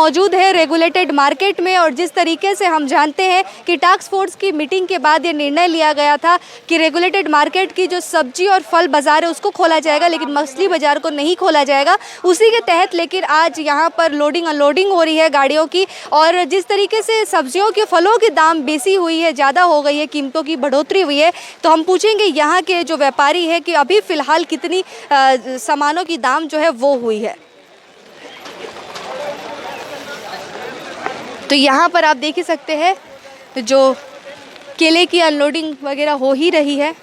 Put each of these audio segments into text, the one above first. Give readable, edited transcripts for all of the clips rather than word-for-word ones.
मौजूद है regulated market में और जिस तरीके से हम जानते हैं कि टास्क फोर्स की मीटिंग के बाद ये निर्णय लिया गया था कि रेगुलेटेड मार्केट की जो सब्जी और फल बाज़ार है उसको खोला जाएगा, लेकिन मछली बाज़ार को नहीं खोला जाएगा। उसी के तहत लेकिन आज यहाँ पर लोडिंग अनलोडिंग हो रही है गाड़ियों की। और जिस तरीके से सब्जियों के फलों की दाम बेसी हुई है, ज़्यादा हो गई है, कीमतों की बढ़ोतरी हुई है, तो हम पूछेंगे यहाँ के जो व्यापारी है कि अभी फ़िलहाल कितनी सामानों की दाम जो है वो हुई है। तो यहाँ पर आप देख ही सकते हैं जो केले की अनलोडिंग वगैरह हो ही रही है।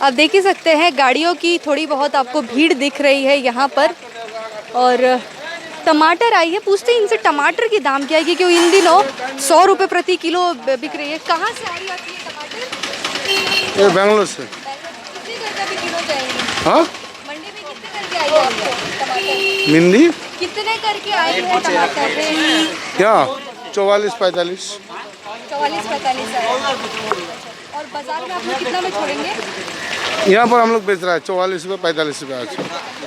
आप देख ही सकते हैं गाड़ियों की थोड़ी बहुत आपको भीड़ दिख रही है यहाँ पर। और टमाटर आई है, पूछते हैं इनसे टमाटर की दाम क्या है, क्योंकि इन दिनों 100 रुपये प्रति किलो बिक रही है। कहाँ से आ रही है टमाटर? ये बेंगलोर से। कितने करके किलो जाएंगे? हाँ, मंडी में कितने करके आई है टमाटर? मिंदी कितने करके आई है टमाटर? क्या 44-45। 44-45 है। और बाजार में आप लोग कितना में छोड़ेंगे? यहाँ पर हम लोग बेच रहा है 44 रुपये 45 रुपये आज।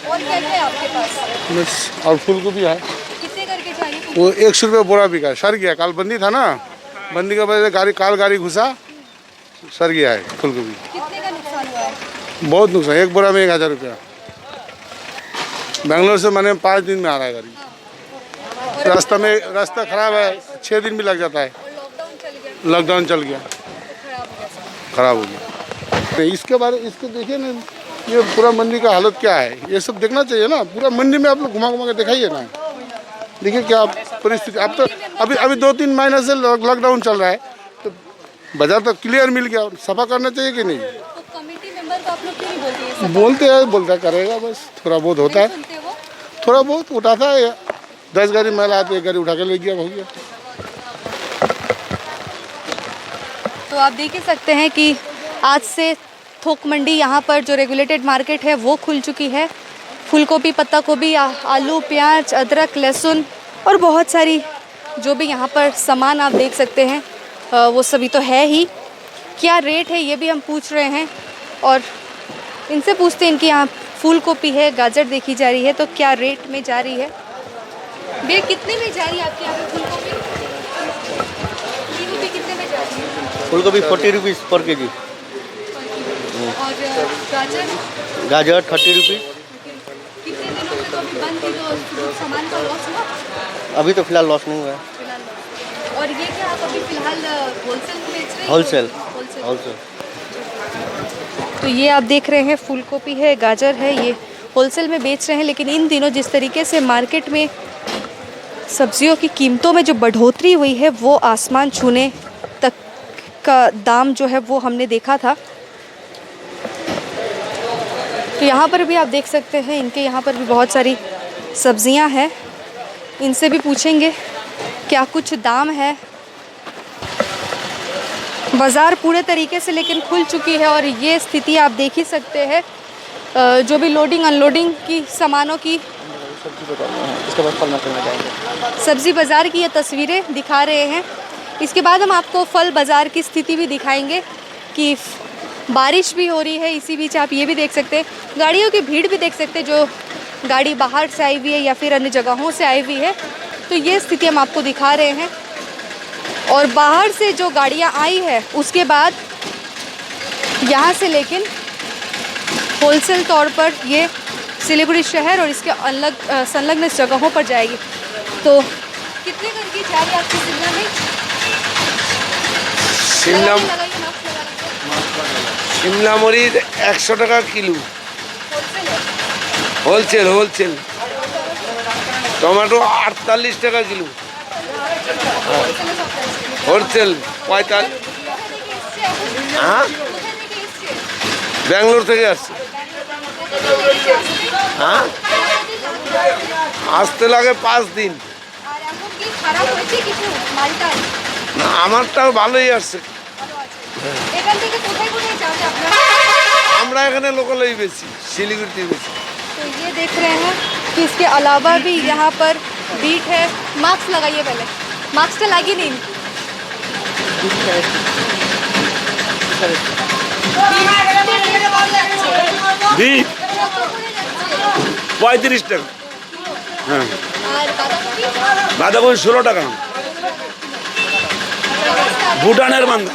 और क्या क्या है आपके पास? मिर्च और फूल गोभी है, कितने करके चाहिए? वो 100 रुपये बोरा बिका, सर गया। काल बंदी था ना, बंदी की वजह से गाड़ी घुसा, सर गया है फूल गोभी। कितने का नुकसान हुआ है? बहुत नुकसान, एक बोरा में 1000 रुपया। बेंगलोर से मैंने 5 दिन में आ रहा है गाड़ी। रास्ता खराब है, 6 दिन भी लग जाता है। लॉकडाउन चल गया, खराब हो गया। इसके देखिए ना, ये पूरा मंडी का हालत क्या है, ये सब देखना चाहिए ना। पूरा मंडी में आप लोग घुमा घुमा के दिखाइए ना, देखिए क्या परिस्थिति। अब तो अभी 2-3 महीने से लॉकडाउन चल रहा है, तो बाजार तो क्लियर मिल गया, सफा करना चाहिए कि नहीं? तो कमेटी मेंबर को आप लोग क्यों नहीं बोलते? बोलता करेगा, बस थोड़ा बहुत होता है, थोड़ा बहुत उठाता है। 10 गाड़ी महिला आती है, एक गाड़ी उठा के ले गया, हो गया। तो आप देख ही सकते हैं कि आज से थोक मंडी यहाँ पर जो रेगुलेटेड मार्केट है वो खुल चुकी है। फूल गोभी, पत्ता गोभी, आलू, प्याज, अदरक, लहसुन और बहुत सारी जो भी यहाँ पर सामान आप देख सकते हैं वो सभी तो है ही। क्या रेट है ये भी हम पूछ रहे हैं और इनसे पूछते हैं। इनकी यहाँ फूल गोभी है, गाजर देखी जा रही है, तो क्या रेट में जा रही है? भैया कितने में जा रही है आपके यहाँ पे फूल गोभी? कितने में जा रही है? फूल गोभी 40 रुपीज़ पर केजी। और गाजर 30 रुपीज़। कितने दिनों से तो अभी बंद थी, तो सामान का लॉस हुआ? अभी तो फिलहाल लॉस नहीं हुआ है। और ये क्या आप अभी फिलहाल होलसेल में बेच रहे हैं? होलसेल। तो ये आप देख रहे हैं फूल गोभी है, गाजर है, ये होलसेल में बेच रहे हैं। लेकिन इन दिनों जिस तरीके से मार्केट में सब्जियों की कीमतों में जो बढ़ोतरी हुई है वो आसमान छूने तक का दाम जो है वो हमने देखा था। तो यहाँ पर भी आप देख सकते हैं, इनके यहाँ पर भी बहुत सारी सब्जियाँ हैं। इनसे भी पूछेंगे क्या कुछ दाम है। बाज़ार पूरे तरीके से लेकिन खुल चुकी है और ये स्थिति आप देख ही सकते हैं। जो भी लोडिंग अनलोडिंग की सामानों की, सब्ज़ी बाज़ार की ये तस्वीरें दिखा रहे हैं। इसके बाद हम आपको फल बाज़ार की स्थिति भी दिखाएंगे कि बारिश भी हो रही है। इसी बीच आप ये भी देख सकते हैं, गाड़ियों की भीड़ भी देख सकते हैं, जो गाड़ी बाहर से आई हुई है या फिर अन्य जगहों से आई हुई है। तो ये स्थिति हम आपको दिखा रहे हैं। और बाहर से जो गाड़ियाँ आई है उसके बाद यहाँ से लेकिन होलसेल तौर पर ये सिलीगुड़ी शहर और इसके संलग्न जगहों पर जाएगी। तो कितने करके जा रही है आपकी शिमला में? शिमला मरीच 100 টাকা किलो होलसेल। टमाटो 48 টাকা किलो होलसेल 45। हाँ, बेंगलोर থেকে আসছে। हाँ, আসতে লাগে 5 দিন। না, আমারটাও ভালোই আসছে। আমরা এখানে লোকালই বেশি, শিলিগুড়িতে বেশি। तो ये देख रहे हैं कि इसके अलावा भी यहाँ पर बीट है। मास्क लगाइए पहले, मास्क तो लगी नहीं। বিট 35 টাকা, হ্যাঁ আর বাঁধাকপি বাঁধাকপি 16 টাকা, ভুটানের মান্দা,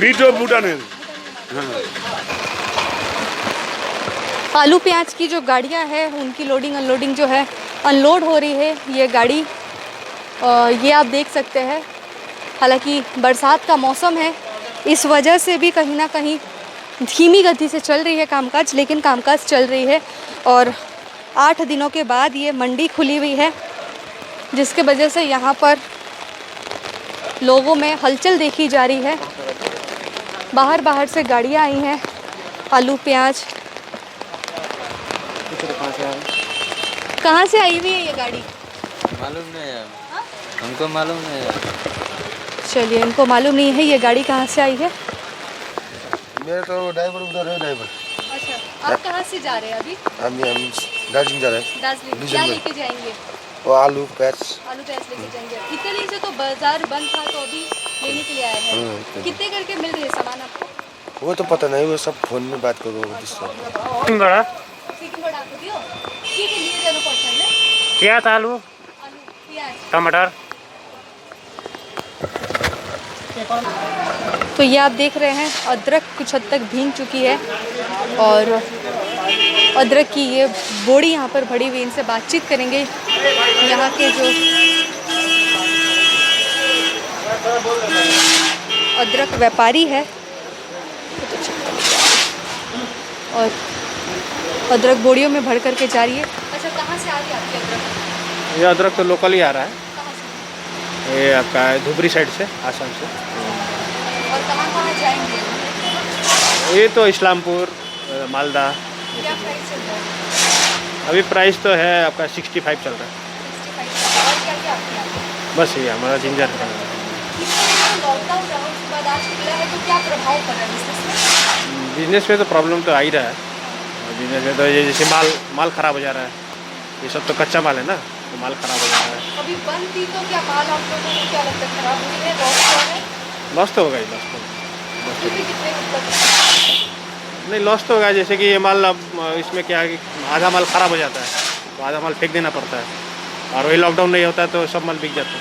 বিটও ভুটানের। आलू प्याज की जो गाड़ियां हैं उनकी लोडिंग अनलोडिंग जो है अनलोड हो रही है ये गाड़ी। ये आप देख सकते हैं, हालांकि बरसात का मौसम है, इस वजह से भी कहीं ना कहीं धीमी गति से चल रही है कामकाज, लेकिन कामकाज चल रही है। और 8 दिनों के बाद ये मंडी खुली हुई है, जिसके वजह से यहाँ पर लोगों में हलचल देखी जा रही है। बाहर बाहर से गाड़ियाँ आई हैं आलू प्याज। कहाँ से आई हुई है ये गाड़ी? मालूम नहीं है, हमको मालूम नहीं है। चलिए, इनको मालूम नहीं है ये गाड़ी कहाँ से आई है। मेरा तो ड्राइवर उधर है, ड्राइवर। अच्छा, आप कहाँ से जा रहे हैं अभी? हम दार्जिलिंग जा रहे हैं। दार्जिलिंग। डीजल क्या में। लेके जाएंगे? वो आलू प्याज आलू प्याज लेके जाएंगे। इतने दिन से तो बाजार बंद था, तो अभी लेने के लिए आए हैं। कितने करके मिल रही है सामान आपको? वो तो पता नहीं, वो सब फोन में बात करो जिससे। चिकन बड़ा आपको दियो? ठीक है, लिए जानो पर्सन में। प्याज, आलू, आलू प्याज। टमाटर। तो ये आप देख रहे हैं अदरक कुछ हद तक भीग चुकी है, और अदरक की ये बोड़ी यहाँ पर भरी हुई। इनसे बातचीत करेंगे, यहाँ के जो अदरक व्यापारी है। और अदरक बोड़ियों में भर करके जा रही है। अच्छा, कहाँ से आ रही है आपकी अदरक? ये अदरक तो लोकल ही आ रहा है, कहाँ से? ये आपका धुबरी साइड से, आसाम से। और कहाँ कहाँ जाएंगे? ये तो इस्लामपुर, मालदा। क्या प्राइस चल रहा है? अभी प्राइस तो है आपका 65 चल रहा है। 65। और क्या क्या आपके यहाँ? बस ये हमारा जिंजर है। लॉकडाउन रहा, उसके बाद आज खुला है, तो क्या प्रभाव पड़ा है बिजनेस में? बिजनेस में तो प्रॉब्लम तो आ ही रहा है। बिजनेस में तो ये जैसे माल ख़राब हो जा रहा है, ये सब तो कच्चा माल है ना, तो माल ख़राब हो जा रहा है। अभी बंद थी तो क्या माल आप लोगों को क्या लगता है खराब हुई है, लॉस हुआ है? लॉस तो होगा ही, लॉस तो कितने कितने मतलब? नहीं, लॉस तो होगा। जैसे कि ये माल अब इसमें क्या है कि आधा माल ख़राब हो जाता है, तो आधा माल फेंक देना पड़ता है, और वही लॉकडाउन नहीं होता है तो सब माल बिक जाता है।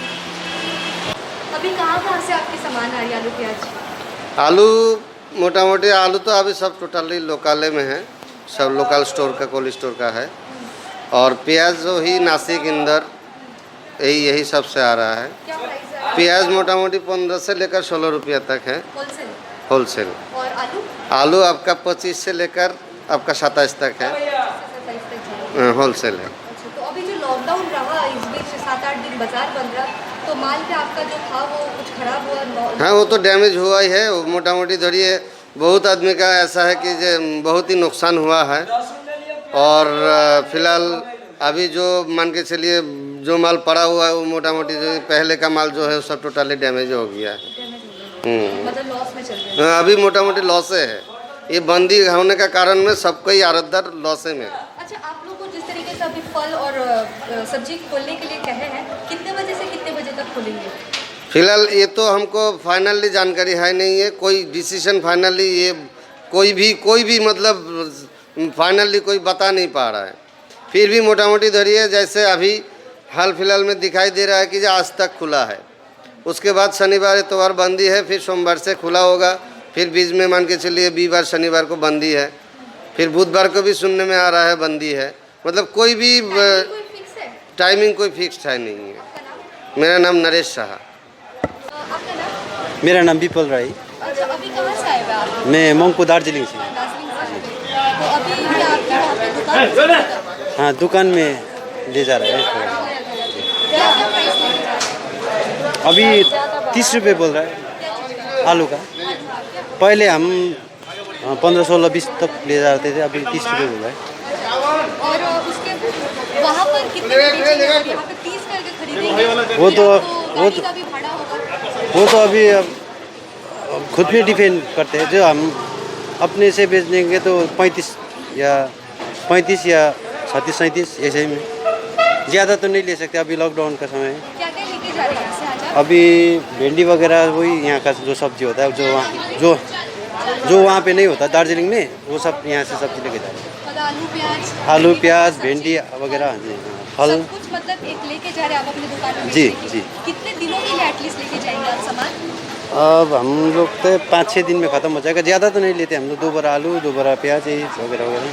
अभी कहाँ कहाँ से आपके सामान आ रही है आलू प्याज? आलू मोटा मोटी आलू तो अभी सब टोटली लोकल में है, सब लोकल स्टोर का, कोल्ड स्टोर का है। और प्याज जो ही नासिक इंदर यही सब से आ रहा है। क्या प्राइस है? प्याज मोटा मोटी 15 से लेकर 16 रुपया तक है होलसेल। होलसेल। और आलू? आलू आपका 25 से लेकर आपका 27 तक है, 27 तक जाएगा। होलसेल है। अच्छा, तो अभी जो लॉकडाउन रहा, इस बीच 7-8 दिन बाजार बंद रहा, तो माल पे आपका जो था वो कुछ खराब हुआ? हाँ, वो तो डैमेज हुआ ही है। वो मोटा मोटी धरिए बहुत आदमी का ऐसा है कि बहुत ही नुकसान हुआ है। और फिलहाल अभी जो मान के चलिए जो माल पड़ा हुआ है वो मोटा मोटी जो पहले का माल जो है वो सब टोटली डैमेज हो गया है। मतलब लॉस में चल रहे हैं। हाँ, अभी मोटा मोटी लॉसे है। ये बंदी होने का कारण में सबको ही आड़तदार लॉसे में। अच्छा, आप लोग को जिस तरीके से अभी फल और सब्जी खोलने के लिए कहे हैं, कितने बजे से कितने बजे तक खोलेंगे? फिलहाल ये तो हमको फाइनली जानकारी है नहीं है, कोई डिसीजन फाइनली ये कोई भी मतलब फाइनली कोई बता नहीं पा रहा है। फिर भी मोटा मोटी धरिए जैसे अभी हाल फिलहाल में दिखाई दे रहा है कि आज तक खुला है, उसके बाद शनिवार इतवार बंदी है, फिर सोमवार से खुला होगा, फिर बीच में मान के चलिए बीमार शनिवार को बंदी है, फिर बुधवार को भी सुनने में आ रहा है बंदी है। मतलब कोई भी टाइमिंग कोई फिक्स है नहीं है। मेरा नाम नरेश शाह। आपका नाम? मेरा नाम विपुल राय। अच्छा, अभी कहाँ से आए हुए आप? मैं मंगपू दार्जिलिंग से। दार्जिलिंग से। तो अभी क्या आपके वहाँ पे दुकान? हाँ, दुकान में ले जा रहा है। क्या क्या प्राइस लेके जा रहे हैं? अभी 30 रुपये बोल रहा है आलू का। पहले हम 15, 16, 20 तक ले जाते थे, अभी 30 रुपये बोल रहा है। और उसके वहाँ पर कितने में बेचेंगे? यहाँ पे 30 करके खरीदेंगे। वो तो गाड़ी का भी भाड़ा होगा। वो तो अभी खुद पे डिपेंड करते हैं। जो हम अपने से बेच देंगे तो 35 या 37-37 ऐसे में, ज़्यादा तो नहीं ले सकते। अभी लॉकडाउन का समय है। क्या क्या लेके जा रहे हैं यहाँ से? आज अभी भिंडी वगैरह वही यहाँ का जो सब्जी होता है, जो जो वहाँ पे नहीं होता दार्जिलिंग में, वो सब यहाँ से सब्जी लेके जा रहे हैं। मतलब आलू प्याज, आलू प्याज भिंडी वगैरह, हाँ जी, फल। सब कुछ मतलब एक लेके जा रहे हैं आप अपनी दुकान में जी, बेचने के लिए। जी। कितने दिनों के लिए एटलीस्ट लेके जाएंगे आप सामान? अब हम लोग तो 5-6 दिन में ख़त्म हो जाएगा, ज़्यादा तो नहीं लेते हम लोग। 2 बोरा आलू, 2 बोरा प्याज, यही वगैरह वगैरह।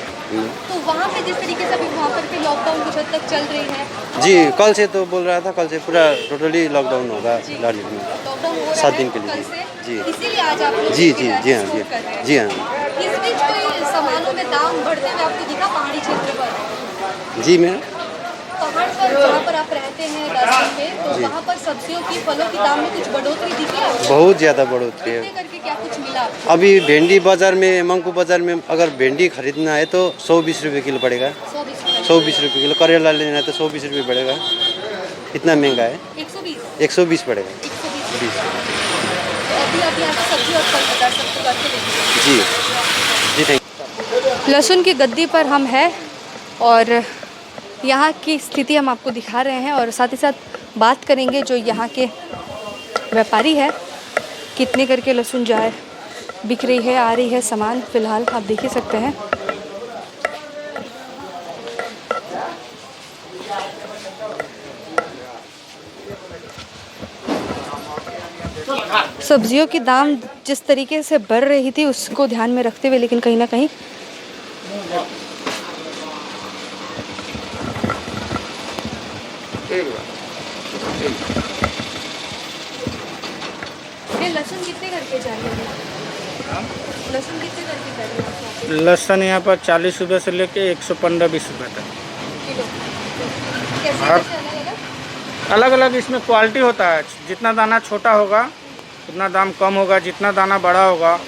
तो वहाँ पे जिस तरीके से अभी वहाँ पर के लॉकडाउन कुछ हद तक चल रही है। जी, कल से तो बोल रहा था, कल से पूरा टोटली लॉकडाउन होगा दार्जिलिंग में। लॉकडाउन हो रहा 7 है दिन के लिए। कल से? जी। इसीलिए आज आप लोग जी लेके जी जा जी रहे हैं, हाँ जी स्टोर कर रहे हैं। जी हाँ इस बीच कोई सामानों में दाम बढ़ते हुए आपको दिखा पहाड़ी क्षेत्र पर? जी। मैं पहाड़ पर जहाँ पर आप रहते हैं दार्जिलिंग में, तो वहाँ पर सब्जियों की फलों की दाम में कुछ बढ़ोतरी दिखी आपको? बहुत ज़्यादा बढ़ोतरी है। कितने करके क्या कुछ मिला आपको? अभी भिंडी बाज़ार में, मंगू बाज़ार में अगर भिंडी खरीदना है तो 120 रुपये किलो पड़ेगा। 120 रुपये। 120 रुपये किलो। करेला लेना है तो 120 रुपये पड़ेगा। इतना महंगा है। 120 120 पड़ेगा। 120। तो अभी आप यहाँ से सब्जी और फल बाजार सबको करके देखिए। जी जी, थैंक। लहसुन की गद्दी पर हम हैं और यहाँ की स्थिति हम आपको दिखा रहे हैं और साथ ही साथ बात करेंगे जो यहाँ के व्यापारी है, कितने करके लहसुन जाए बिक रही है, आ रही है सामान। फ़िलहाल आप देख ही सकते हैं। सब्जियों की दाम जिस तरीके से बढ़ रही थी उसको ध्यान में रखते हुए, लेकिन कहीं ना कहीं ये लहसुन कितने करके जा रही है? लहसुन कितने करके जा रही है आपके यहाँ लहसुन यहाँ पर 40 रुपये से लेके 115-20 रुपये तक। पे किलो? कैसे हाँ। कैसे अलग-अलग? अलग अलग इसमें क्वालिटी होता है। जितना दाना छोटा होगा उतना दाम कम होगा, जितना दाना बड़ा होगा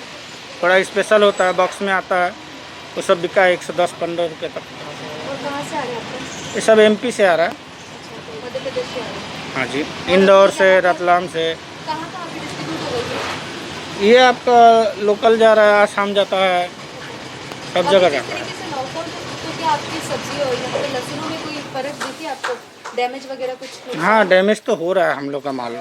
बड़ा स्पेशल होता है, बॉक्स में आता है, वो सब बिका है 110-15 रुपये तक। और कहाँ से आ रहे हैं आपको? ये सब MP से आ रहा है। अच्छा, मध्य प्रदेश से आ रहे हैं। हाँ जी, इंदौर से, रतलाम से। कहाँ कहाँ की डिस्ट्रीब्यूट हो गई है? ये आपका लोकल जा रहा है, आसाम जाता है, सब जगह अभी जिस जाता है। तरीके से लॉकडाउन तो क्या आपकी सब्जी और यहाँ पे लहसुनों में कोई फर्क दिखी आपको? डैमेज वगैरह कुछ? हाँ, डैमेज तो हो रहा है हम लोग का माल।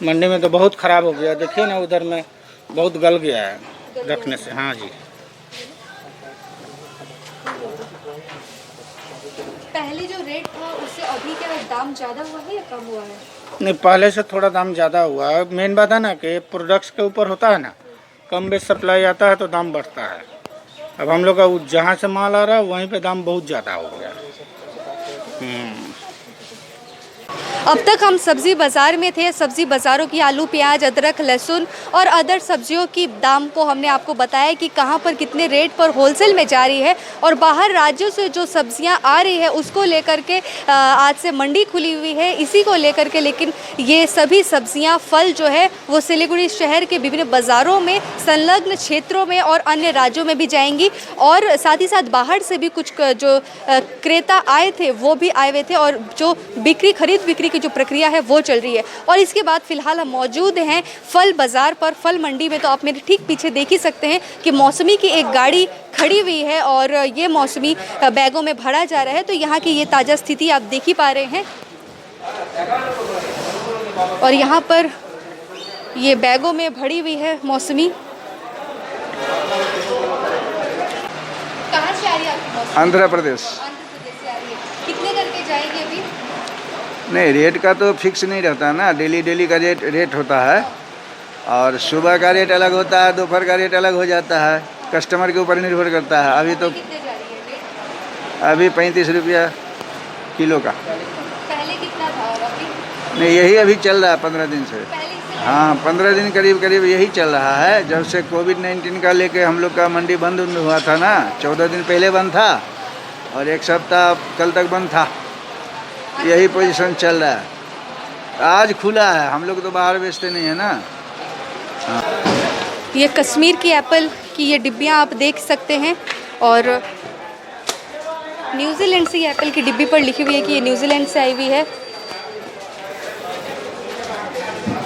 मंडी में तो बहुत ख़राब हो गया, देखिए ना उधर में बहुत गल गया है रखने से। हाँ जी। पहले जो रेट था उससे अभी क्या दाम ज़्यादा हुआ है या कम हुआ है? नहीं, पहले से थोड़ा दाम ज़्यादा हुआ है। मेन बात है ना कि प्रोडक्ट्स के ऊपर होता है ना, कम बेच सप्लाई आता है तो दाम बढ़ता है। अब हम लोग का जहाँ से माल आ रहा है वहीं पे दाम बहुत ज़्यादा हो गया। अब तक हम सब्ज़ी बाज़ार में थे। सब्ज़ी बाज़ारों की आलू, प्याज, अदरक, लहसुन और अदर सब्जियों की दाम को हमने आपको बताया कि कहां पर कितने रेट पर होलसेल में जा रही है। और बाहर राज्यों से जो सब्जियां आ रही है उसको लेकर के आज से मंडी खुली हुई है, इसी को लेकर के। लेकिन ये सभी सब्जियां, फल जो है वो सिलीगुड़ी शहर के विभिन्न बाज़ारों में, संलग्न क्षेत्रों में और अन्य राज्यों में भी जाएंगी। और साथ ही साथ बाहर से भी कुछ जो क्रेता आए थे वो भी आए हुए थे और जो खरीद बिक्री की जो प्रक्रिया है वो चल रही है। और इसके बाद फिलहाल हम मौजूद हैं फल बाज़ार पर, फल मंडी में। तो आप मेरे ठीक पीछे देख ही सकते हैं कि मौसमी की एक गाड़ी खड़ी हुई है और ये मौसमी बैगों में भरा जा रहा है। तो यहाँ की ये ताज़ा स्थिति आप देख ही पा रहे हैं। और यहाँ पर ये बैगों में भरी हुई है मौसमी। कहाँ से आ रही है आपकी मौसमी? आंध्र प्रदेश। आंध्र प्रदेश से आ रही है। कितने करके जाएगी अभी? नहीं, रेट का तो फिक्स नहीं रहता ना, डेली का रेट होता है। और सुबह का रेट अलग होता है, दोपहर का रेट अलग हो जाता है, कस्टमर के ऊपर निर्भर करता है। अभी तो कितने जा रही है रेट? अभी 35 रुपया किलो का। पहले कितना था और अभी? नहीं, यही अभी चल रहा है 15 दिन से। पहले इससे हाँ, 15 दिन करीब यही चल रहा है। जब से कोविड-19 का लेके हम लोग का मंडी बंद हुआ था ना, 14 दिन पहले बंद था और 1 सप्ताह कल तक बंद था। यही पोजीशन चल रहा है। आज खुला है, हम लोग तो बाहर बेचते नहीं है ना। ये कश्मीर की एप्पल की ये डिब्बियाँ आप देख सकते हैं और न्यूजीलैंड से ये एप्पल की डिब्बी पर लिखी हुई है कि ये न्यूजीलैंड से आई हुई है।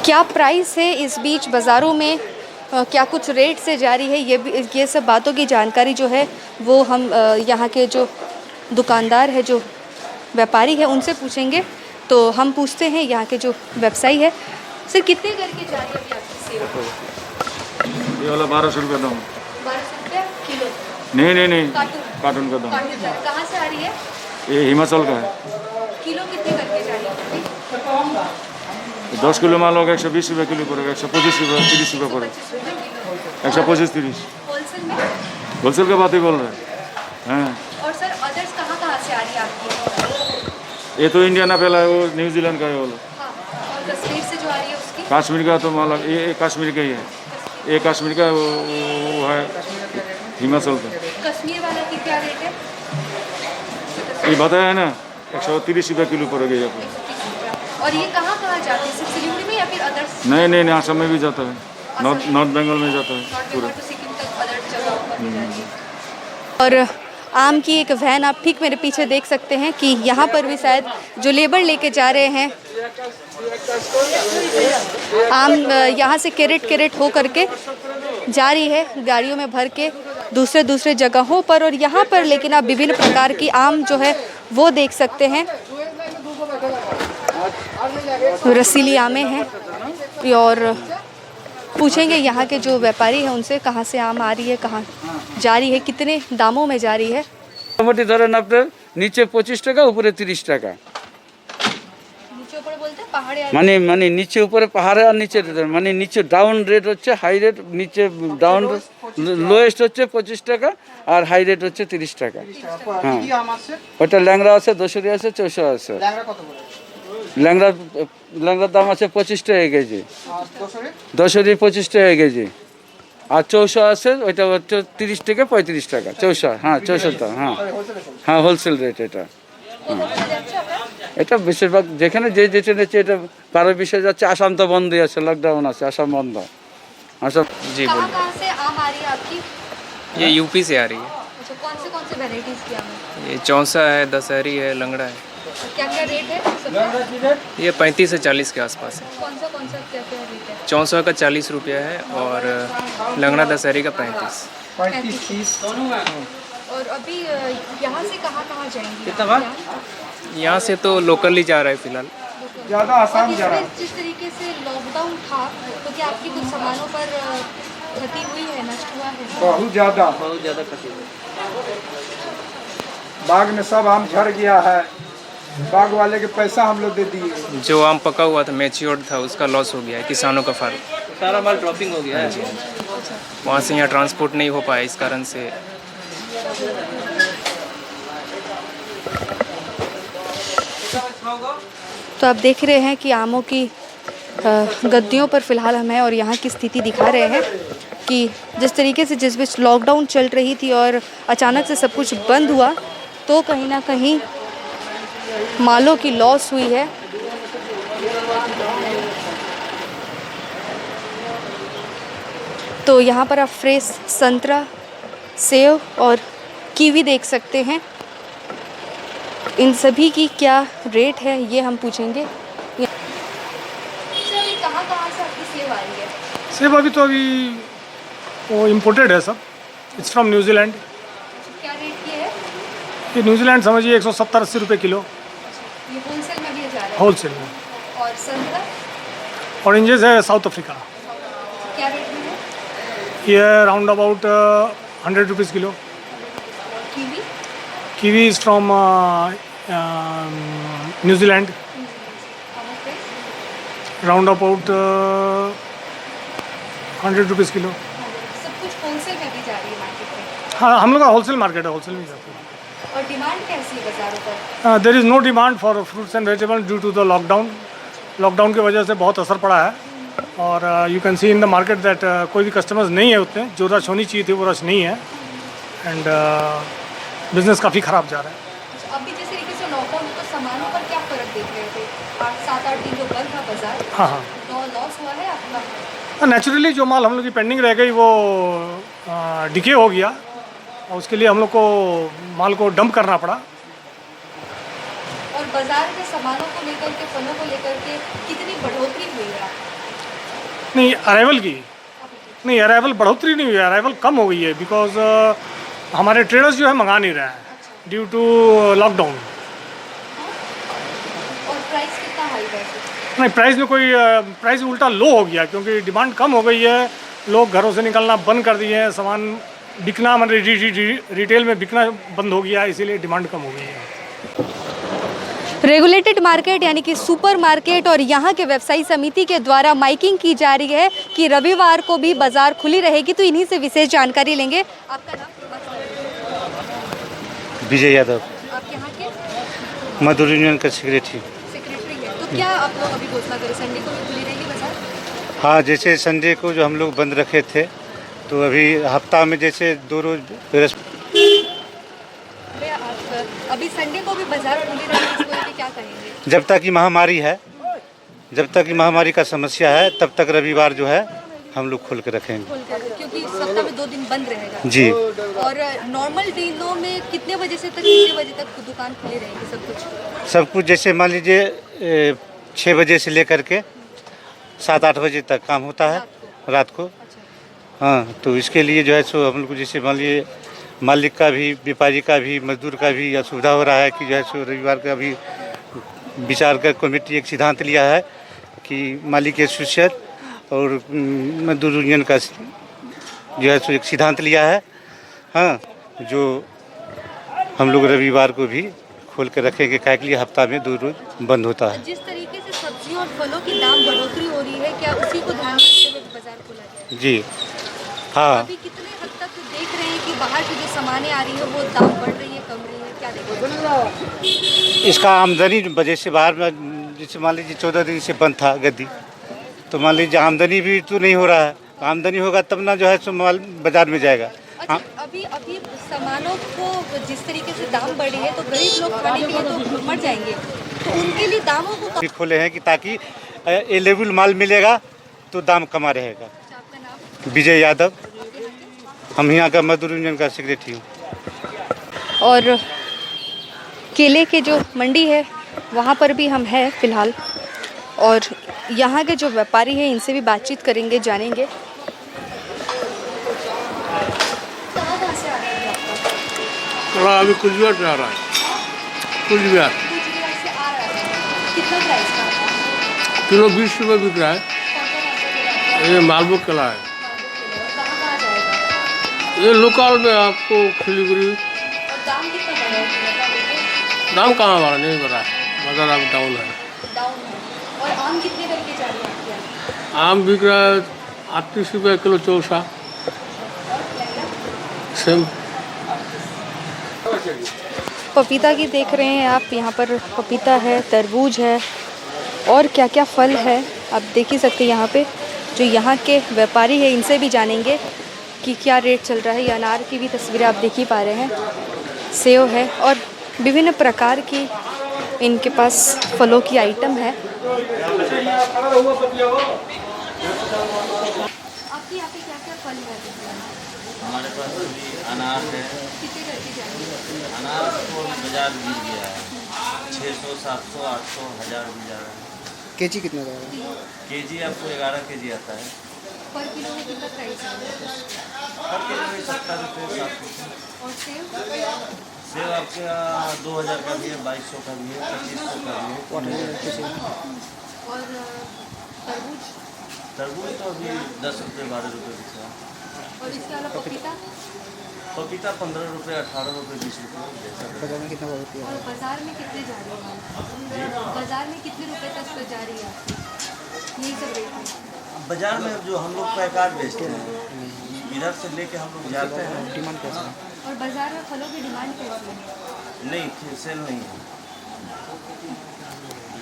क्या प्राइस है इस बीच बाज़ारों में, क्या कुछ रेट से जारी है, ये सब बातों की जानकारी जो है वो हम यहाँ के जो दुकानदार है, जो व्यापारी है, उनसे पूछेंगे। तो हम पूछते हैं यहाँ के जो व्यवसायी है। सर, कितने करके जा रही है अभी आपकी सेल? ये वाला 1200 रुपये दाम। 1200 रुपया किलो नहीं कार्टून कार्टून का दाम। कहाँ से आ रही है? ये हिमाचल का है। किलो कितने करके चाहिए? 10 किलो माल होगा 120 रुपये किलो पड़ेगा, 125 रुपये 30 रुपये पड़ेगा, 125 30। होलसेल में? होलसेल का बात ही बोल रहे हैं। हाँ, और सर अदर्स कहाँ से आ रही है आपकी? ये तो इंडिया ना पहला है, वो न्यूजीलैंड का है वो लोग। हाँ, और कश्मीर से जो आ रही है उसकी? कश्मीर का तो माल ये कश्मीर का ही है, ये कश्मीर का वो है हिमाचल का। कश्मीर वाला की क्या रेट है? ये बताया है ना 130 रुपये किलो पड़ेगा यहाँ पर। और ये कहाँ जाती है? सिर्फ सिलीगुड़ी में या फिर अदर्स? नहीं असम में भी जाता है, नॉर्थ बंगाल में जाता है पूरा। सिक्किम तक अदर जगह पर भी जाती है। और आम की एक वैन आप ठीक मेरे पीछे देख सकते हैं कि यहाँ पर भी शायद जो लेबर लेके जा रहे हैं आम यहाँ से कैरेट हो करके जा रही है गाड़ियों में भर के दूसरे जगहों पर। और यहाँ पर लेकिन आप विभिन्न प्रकार की आम जो है वो देख सकते हैं, रसीली आमें हैं। और पूछेंगे यहाँ के जो व्यापारी हैं उनसे कहाँ से आम आ रही है, कहाँ जा रही है, कितने दामों में जा रही है। মোটামুটি ধরেন আপনার নিচে 25 টাকা উপরে 30 টাকা, नीचे ऊपर बोलते हैं पहाड़े মানে নিচে উপরে পাহাড়ে আর নিচে মানে নিচে ডাউন রেট হচ্ছে হাই রেট, নিচে ডাউন লোয়েস্ট হচ্ছে 25 টাকা আর হাই রেট হচ্ছে 30 টাকা। হ্যাঁ, ওটা ল্যাংড়া আছে, দশরি আছে, চৌষা আছে। ল্যাংড়ার দাম আছে 25 টাকা কেজি, দশরি 25 টাকা কেজি, আর চৌষা আছে ওইটা হচ্ছে 30 থেকে 35 টাকা চৌষা। হ্যাঁ, চৌষাটা হ্যাঁ হোলসেল রেট এটা। এটা বেশিরভাগ যেখানে যে যেটা নিচ্ছে, এটা কারো বিষয় যাচ্ছে। আসাম তো বন্ধই আছে, লকডাউন আছে, আসাম বন্ধ। আসাম जी बोलिए। कहाँ से आम आ रही है आपकी? ये यूपी से आ रही है। अच्छा, कौन से वेराइटीज़ की आम है? ये चौसा है, दशहरी है, लंगड़ा है। क्या क्या रेट है सबका? ये 35 से 40 के आसपास है। कौन सा क्या क्या रेट है? चौसा का 40 रुपया है और लंगड़ा दशहरी का 35। 35। और अभी यहाँ से कहाँ जाएंगी? यहाँ से तो लोकली जा रहा है फिलहाल। ज़्यादा आसान जा रहा है। जिस तरीके से लॉकडाउन था तो क्या आपकी कुछ सामानों पर क्षति हुई है, नष्ट हुआ है? बहुत ज़्यादा क्षति हुई। बाग में सब आम झड़ गया है, बाग वाले के पैसा हम लोग दे दिए। जो आम पका हुआ था, मैच्योर्ड था, उसका लॉस हो गया है किसानों का फार्म। सारा माल ड्रॉपिंग हो गया है। वहाँ से यहाँ ट्रांसपोर्ट नहीं हो पाया, इस कारण से। तो आप देख रहे हैं कि आमों की गद्दियों पर फ़िलहाल हम हैं और यहाँ की स्थिति दिखा रहे हैं कि जिस तरीके से जिस बीच लॉकडाउन चल रही थी और अचानक से सब कुछ बंद हुआ तो कहीं ना कहीं मालों की लॉस हुई है। तो यहाँ पर आप फ्रेश संतरा, सेब और कीवी देख सकते हैं। इन सभी की क्या रेट है ये हम पूछेंगे। कहाँ से आपकी सेब आ रही है? सेब अभी वो इम्पोर्टेड है सब, इट्स फ्रॉम न्यूजीलैंड। क्या रेट की है? ये न्यूजीलैंड समझिए 170-80 रुपये किलो। ये होलसेल में भी जा रहा है? होलसेल में। और संतरा? ऑरेंजेस है साउथ अफ्रीका। क्या रेट में है? ये round about 100 rupees kilo. Kiwi? Kiwi is from New Zealand, round about 100 rupees kilo. सब कुछ होलसेल में भी जा रही है मार्केट में? हाँ, हम लोग का होलसेल मार्केट है, होलसेल में जाते हैं। और डिमांड कैसी है बाज़ारों पर? There is no demand for fruits and vegetable due to the lockdown की वजह से बहुत असर पड़ा है। और you can see in the market that कोई भी कस्टमर्स नहीं है उतने, जो रश होनी चाहिए थी वो रश नहीं है एंड बिज़नेस काफ़ी ख़राब जा रहा है। अभी जिस तरीके से लॉकडाउन तो सामानों पर क्या फ़र्क देख रहे थे? 7-8 दिन जो बंद था बाजार, हाँ तो लॉस हुआ है आपका? नेचुरली जो माल हम लोग की पेंडिंग रह गई वो डिके हो गया और उसके लिए हम लोग को माल को डंप करना पड़ा। और बाजार के सामानों को लेकर के, फलों को लेकर के कितनी बढ़ोतरी हुई है? नहीं, अराइवल बढ़ोतरी नहीं हुई है, अराइवल कम हो गई है बिकॉज हमारे ट्रेडर्स जो है मंगा नहीं रहे हैं ड्यू टू लॉकडाउन। और प्राइस कितना हाई है? नहीं, प्राइस में कोई प्राइस उल्टा लो हो गया क्योंकि डिमांड कम हो गई है लोग घरों से निकलना बंद कर दिए हैं, सामान बिकना मतलब रिटेल में बिकना बंद हो गया है, इसीलिए डिमांड कम हो गई है। रेगुलेटेड मार्केट यानी कि सुपर मार्केट और यहाँ के व्यवसायी समिति के द्वारा माइकिंग की जा रही है कि रविवार को भी बाजार खुली रहेगी। तो इन्हीं से विशेष जानकारी लेंगे। आपका नाम? विजय यादव, आप यहाँ के मजदूर यूनियन का सेक्रेटरी। है। तो क्या आप लोग अभी घोषणा करें, संडे को भी खुली रहेगी बाजार? हाँ, जैसे संडे को जो हम लोग बंद रखे थे, तो अभी हफ्ता में जैसे 2 रोज अभी संडे को भी बाजार खुली रहेगी, इसको लेके क्या कहेंगे? जब तक कि महामारी है, जब तक कि महामारी का समस्या है, तब तक रविवार जो है हम लोग खोल के रखेंगे। क्योंकि सप्ताह में 2 दिन बंद रहेगा जी। और नॉर्मल दिनों में कितने बजे से तक कितने बजे तक दुकान खुली रहेगी? सब कुछ जैसे मान लीजिए 6 बजे से लेकर के 7-8 बजे तक काम होता है रात को। हाँ, तो इसके लिए जो है सो हम लोग जैसे मान लीजिए मालिक का भी, व्यापारी का भी, मजदूर का भी असुविधा हो रहा है कि जो है सो रविवार का भी विचार कर कमेटी एक सिद्धांत लिया है कि मालिक एसोसिएशन और मजदूर यूनियन का जो है सो एक सिद्धांत लिया है। हाँ, जो हम लोग रविवार को भी खोल के रखेंगे, क्या के लिए हफ्ता में 2 रोज बंद होता है। जिस तरीके से सब्जियों और फलों की दाम बढ़ोतरी हो रही है, क्या उसी को ध्यान रखते हुए बाजार खोला गया? जी हाँ। अभी कितने हद तक देख रहे हैं कि बाहर की जो सामानें आ रही है वो दाम बढ़ रही है, कम रही है, क्या देख रहे हैं? इसका आमदनी वजह से बाहर में जैसे मान लीजिए 14 दिन से बंद था गद्दी, तो मान लीजिए आमदनी भी तो नहीं हो रहा है। आमदनी होगा तब ना जो है सो माल बाजार में जाएगा। अच्छा, अभी सामानों को जिस तरीके से दाम बढ़े हैं तो गरीब लोग खाने के लिए तो मर जाएंगे, तो उनके लिए दामों को भी खोले हैं कि ताकि अवेलेबल माल मिलेगा तो दाम कमा रहेगा। आपका नाम? विजय यादव, हम यहाँ का मजदूर यूनियन का सेक्रेटरी हूँ। और केले के जो मंडी है वहाँ पर भी हम हैं फिलहाल, और यहाँ के जो व्यापारी हैं इनसे भी बातचीत करेंगे, जानेंगे। अभी कुछ बिहार से आ रहा है। कुछ बिहार कितना प्राइस का? किलो 20 रुपये बिक रहा है। ये मालभोग केला है। ये लोकल में आपको खिलीगुड़ी। दाम कितना बढ़ा है? दाम कहाँ बढ़ा, नहीं बढ़ा है, बाजार अब डाउन है। और आम कितने करके जा रही है आपके यहाँ? आम बिक रहा है 38 रुपये किलो चौसा। सेम पपीता की देख रहे हैं आप, यहाँ पर पपीता है, तरबूज है और क्या क्या फल है आप देख ही सकते हैं। यहाँ पे जो यहाँ के व्यापारी है इनसे भी जानेंगे कि क्या रेट चल रहा है। ये अनार की भी तस्वीरें आप देख ही पा रहे हैं, सेव है और विभिन्न प्रकार की इनके पास फलों की आइटम है। आपके यहाँ पे क्या क्या फल है? हमारे पास अभी अनार है। अनार को बाजार गिर गया है, 600, 700, 800, 1000 भी जा रहा है। केजी कितना जा रहा है? केजी आपको 11 केजी आता है। पर किलो में कितना प्राइस है? पर किलो में 70 रुपये, 7 रुपये। और सेव? सेब आपके 2000 का भी है, 2200 का भी है, 2500 का भी है। और तरबूज? तरबूज तो अभी 10 रुपये, 12 रुपये बिक रहा है। और इसके अलावा पपीता? पपीता 15 रुपये, 18 रुपये, 20 रुपये जैसा। बाजार में कितना होती और बाजार में कितने जा रही है? बाजार में कितने रुपए तक जा रही है? यही सब रेट है बाजार में। जो हम लोग पैकार बेचते हैं, इधर से लेके हम लोग जाते हैं। डिमांड कैसा है? और बाजार में फलों की डिमांड कैसी है? नहीं, सेल नहीं है।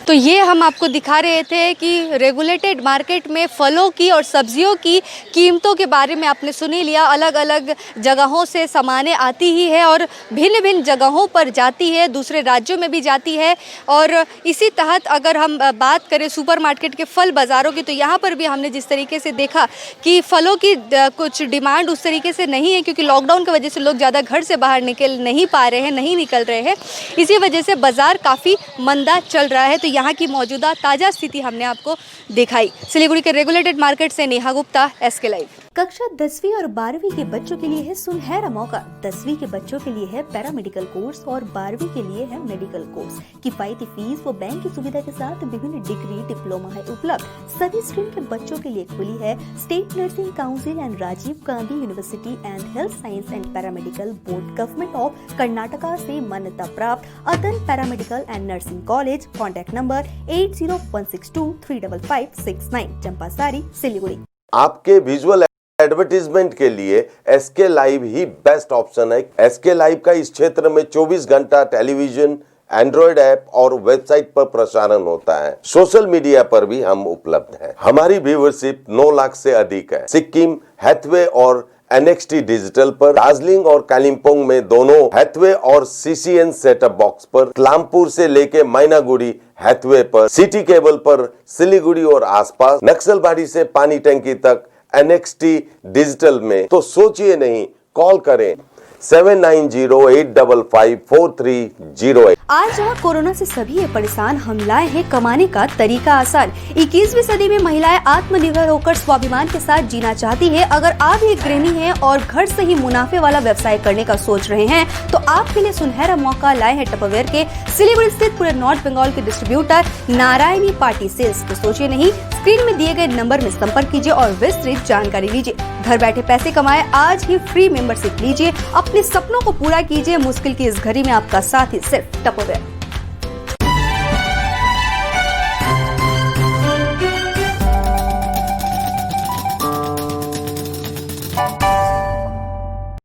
तो ये हम आपको दिखा रहे थे कि रेगुलेटेड मार्केट में फलों की और सब्जियों की कीमतों के बारे में आपने सुन ही लिया। अलग अलग जगहों से सामानें आती ही है और भिन्न भिन्न जगहों पर जाती है, दूसरे राज्यों में भी जाती है। और इसी तहत अगर हम बात करें सुपरमार्केट के फल बाज़ारों की, तो यहाँ पर भी हमने जिस तरीके से देखा कि फलों की कुछ डिमांड उस तरीके से नहीं है, क्योंकि लॉकडाउन की वजह से लोग ज़्यादा घर से बाहर निकल नहीं पा रहे हैं, नहीं निकल रहे हैं। इसी वजह से बाज़ार काफ़ी मंदा चल रहा है। तो यहाँ की मौजूदा ताज़ा स्थिति हमने आपको दिखाई। सिलीगुड़ी के रेगुलेटेड मार्केट से नेहा गुप्ता, SK लाइव। कक्षा 10वीं और 12वीं के बच्चों के लिए है सुनहरा मौका। 10वीं के बच्चों के लिए है पैरामेडिकल कोर्स और 12वीं के लिए है मेडिकल कोर्स। किफायती फीस व बैंक की सुविधा के साथ विभिन्न डिग्री डिप्लोमा है उपलब्ध। सभी स्ट्रीम के बच्चों के लिए खुली है state nursing council and Rajiv Gandhi university and health science and paramedical board government of Karnataka से मान्यता प्राप्त अदन paramedical and nursing college. Contact number 8016235569, Champasari, Siliguri. आपके विजुअल एडवर्टीजमेंट के लिए एसके लाइव ही बेस्ट ऑप्शन है। एसके लाइव का इस क्षेत्र में 24 घंटा टेलीविजन, एंड्रॉइड ऐप और वेबसाइट पर प्रसारण होता है। सोशल मीडिया पर भी हम उपलब्ध हैं। हमारी व्यूवरशिप 9 लाख से अधिक है। सिक्किम, हैथवे और NXT डिजिटल पर, दार्जिलिंग और कालिम्पोंग में दोनों हैथवे और CCN सेटअप बॉक्स पर, क्लामपुर से लेके मैनागुड़ी हैथवे पर, सिटी केबल पर सिलीगुड़ी और आसपास, नक्सलबाड़ी से पानी टंकी तक NXT डिजिटल में। तो सोचिए नहीं, कॉल करें 7908554308। आज जहाँ कोरोना से सभी है परेशान, हम लाए हैं कमाने का तरीका आसान। 21वीं सदी में महिलाएं आत्मनिर्भर होकर स्वाभिमान के साथ जीना चाहती है। अगर आप एक गृहिणी हैं और घर से ही मुनाफे वाला व्यवसाय करने का सोच रहे हैं तो आपके लिए सुनहरा मौका लाए हैं टपरवेयर के सिलीगुड़ी स्थित पूरे नॉर्थ बंगाल के डिस्ट्रीब्यूटर नारायणी पार्टी सेल्स। तो सोचिए नहीं, स्क्रीन में दिए गए नंबर में संपर्क कीजिए और विस्तृत जानकारी लीजिए। घर बैठे पैसे कमाए, आज ही फ्री मेंबरशिप लीजिए, अपने सपनों को पूरा कीजिए। मुश्किल की इस घड़ी में आपका साथ ही सिर्फ टपरवेयर।